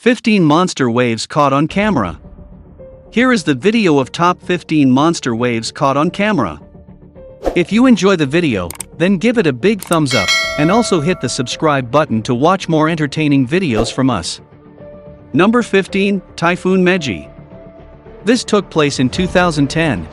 15 monster waves caught on camera. Here is the video of top 15 monster waves caught on camera. If you enjoy the video, then give it a big thumbs up, and also hit the subscribe button to watch more entertaining videos from us. Number 15, Typhoon Meji. This took place in 2010.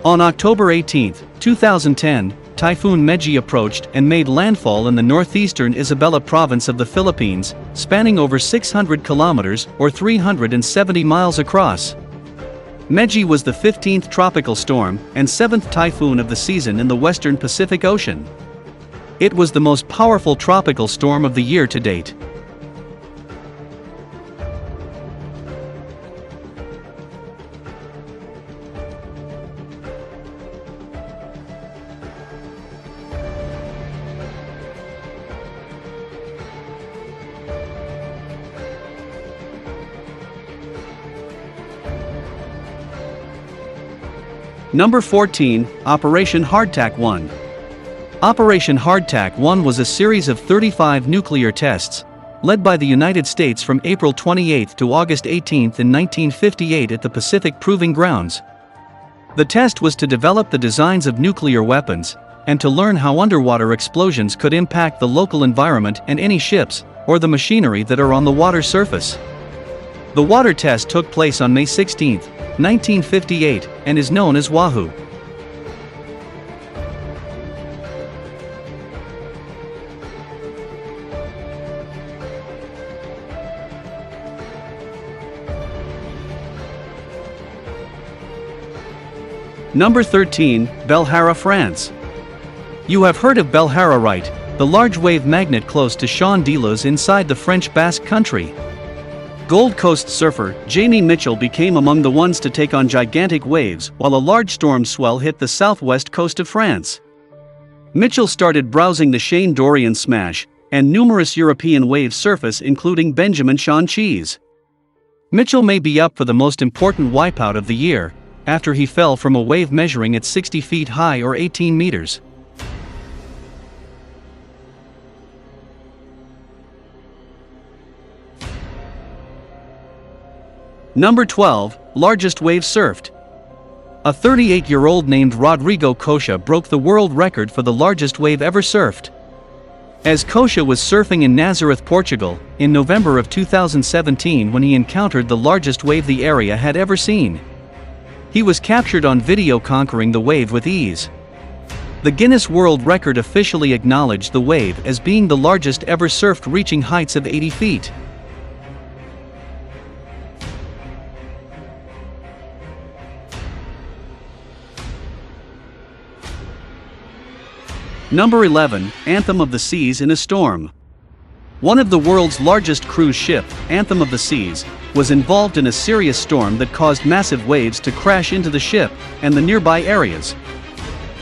On October 18, 2010, Typhoon Meji approached and made landfall in the northeastern Isabela province of the Philippines, spanning over 600 kilometers or 370 miles across. Meji was the 15th tropical storm and 7th typhoon of the season in the western Pacific Ocean. It was the most powerful tropical storm of the year to date. Number 14, Operation Hardtack 1. Operation Hardtack 1 was a series of 35 nuclear tests, led by the United States from April 28 to August 18 in 1958 at the Pacific Proving Grounds. The test was to develop the designs of nuclear weapons, and to learn how underwater explosions could impact the local environment and any ships, or the machinery that are on the water surface. The water test took place on May 16, 1958, and is known as Wahoo. Number 13, Belhara, France. You have heard of Belhara, right? The large wave magnet close to Champs-Élysées inside the French Basque Country. Gold Coast surfer Jamie Mitchell became among the ones to take on gigantic waves while a large storm swell hit the southwest coast of France. Mitchell started browsing the Shane Dorian smash and numerous European wave surface, including Benjamin Sean Cheese. Mitchell may be up for the most important wipeout of the year, after he fell from a wave measuring at 60 feet high or 18 meters. Number 12, Largest wave surfed. A 38-year-old named Rodrigo Coxa broke the world record for the largest wave ever surfed. As Coxa was surfing in Nazareth, Portugal, in November of 2017 when he encountered the largest wave the area had ever seen. He was captured on video conquering the wave with ease. The Guinness World Record officially acknowledged the wave as being the largest ever surfed, reaching heights of 80 feet. Number 11, Anthem of the Seas in a storm. One of the world's largest cruise ship, Anthem of the Seas, was involved in a serious storm that caused massive waves to crash into the ship and the nearby areas.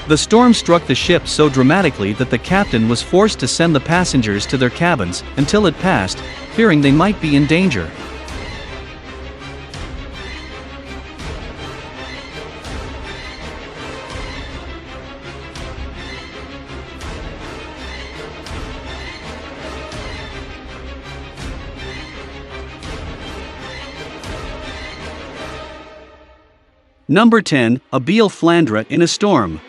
The storm struck the ship so dramatically that the captain was forced to send the passengers to their cabins until it passed, fearing they might be in danger. Number 10, Abele Flandre in a storm.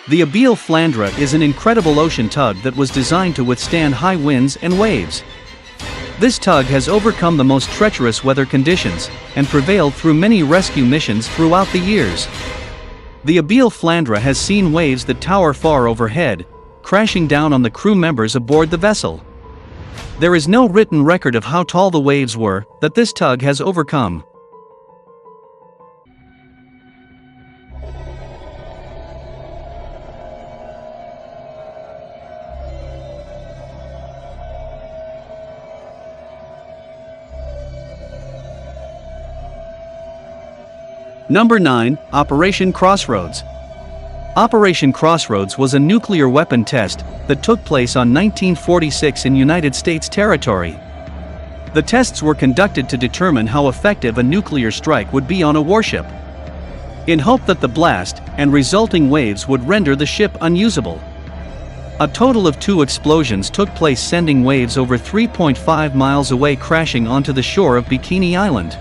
The Abele Flandre is an incredible ocean tug that was designed to withstand high winds and waves. This tug has overcome the most treacherous weather conditions and prevailed through many rescue missions throughout the years. The Abele Flandre has seen waves that tower far overhead, crashing down on the crew members aboard the vessel. There is no written record of how tall the waves were that this tug has overcome. Number 9, Operation Crossroads. Operation Crossroads was a nuclear weapon test that took place on 1946 in United States territory. The tests were conducted to determine how effective a nuclear strike would be on a warship. In hope that the blast, and resulting waves would render the ship unusable. A total of 2 explosions took place, sending waves over 3.5 miles away crashing onto the shore of Bikini Island.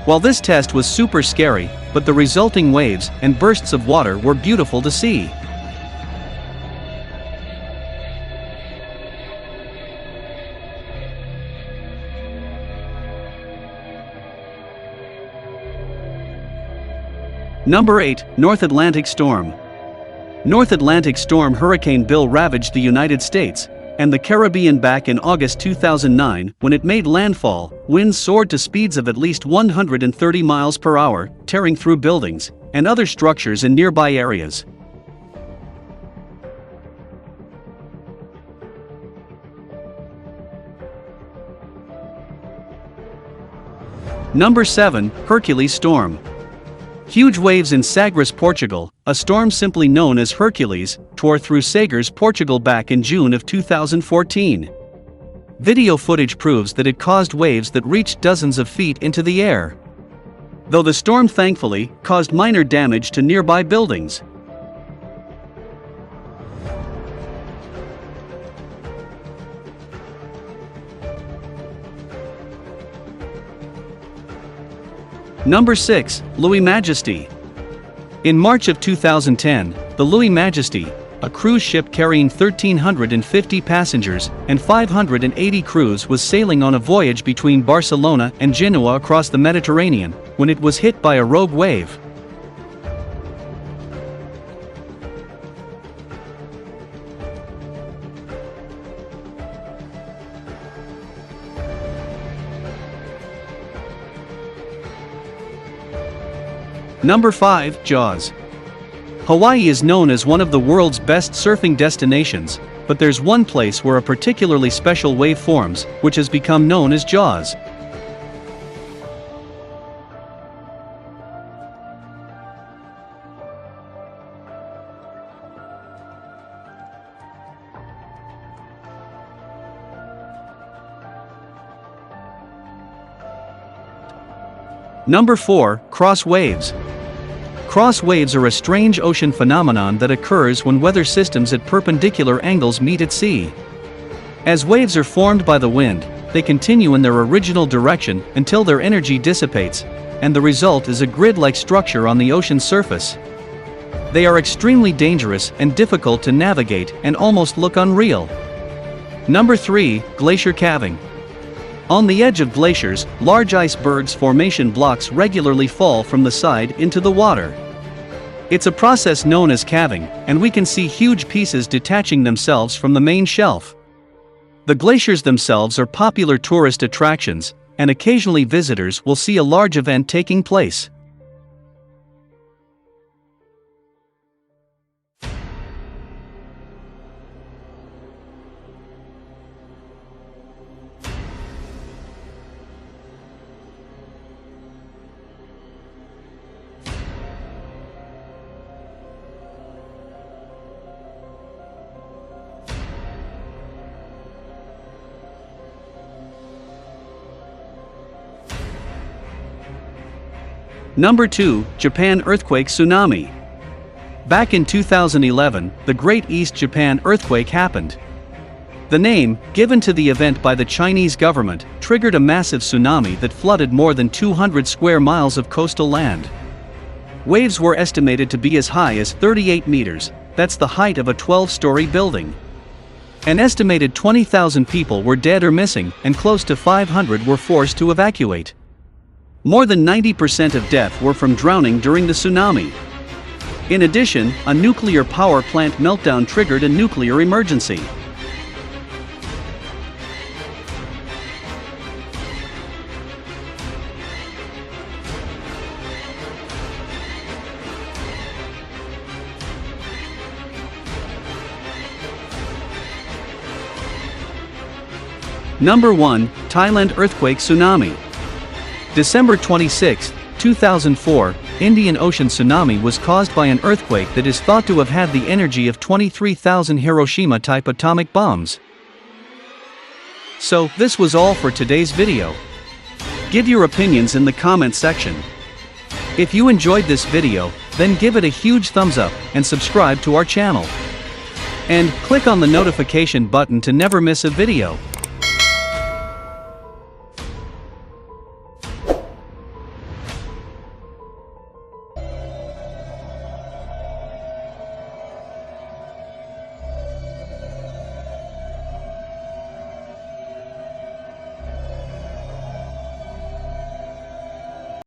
While this test was super scary, but the resulting waves and bursts of water were beautiful to see. Number 8. North Atlantic Storm. North Atlantic Storm Hurricane Bill ravaged the United States and the Caribbean back in August 2009 when it made landfall. Winds soared to speeds of at least 130 miles per hour, tearing through buildings and other structures in nearby areas. Number 7. Hercules Storm. Huge waves in Sagres, Portugal, a storm simply known as Hercules, tore through Sagres, Portugal back in June of 2014. Video footage proves that it caused waves that reached dozens of feet into the air. Though the storm thankfully caused minor damage to nearby buildings. Number 6. Louis Majesty. In March of 2010, the Louis Majesty, a cruise ship carrying 1,350 passengers and 580 crews, was sailing on a voyage between Barcelona and Genoa across the Mediterranean when it was hit by a rogue wave. Number 5. Jaws. Hawaii is known as one of the world's best surfing destinations, but there's one place where a particularly special wave forms, which has become known as Jaws. Number 4. Cross waves. Cross waves are a strange ocean phenomenon that occurs when weather systems at perpendicular angles meet at sea. As waves are formed by the wind, they continue in their original direction until their energy dissipates, and the result is a grid-like structure on the ocean surface. They are extremely dangerous and difficult to navigate and almost look unreal. Number 3. Glacier calving. On the edge of glaciers, large icebergs formation blocks regularly fall from the side into the water. It's a process known as calving, and we can see huge pieces detaching themselves from the main shelf. The glaciers themselves are popular tourist attractions, and occasionally visitors will see a large event taking place. Number 2. Japan Earthquake Tsunami. Back in 2011, the Great East Japan Earthquake happened. The name, given to the event by the Chinese government, triggered a massive tsunami that flooded more than 200 square miles of coastal land. Waves were estimated to be as high as 38 meters, that's the height of a 12-story building. An estimated 20,000 people were dead or missing, and close to 500 were forced to evacuate. More than 90% of death were from drowning during the tsunami. In addition, a nuclear power plant meltdown triggered a nuclear emergency. Number 1. Thailand Earthquake Tsunami. December 26, 2004, Indian Ocean tsunami was caused by an earthquake that is thought to have had the energy of 23,000 Hiroshima-type atomic bombs. So, this was all for today's video. Give your opinions in the comment section. If you enjoyed this video, then give it a huge thumbs up and subscribe to our channel. And click on the notification button to never miss a video.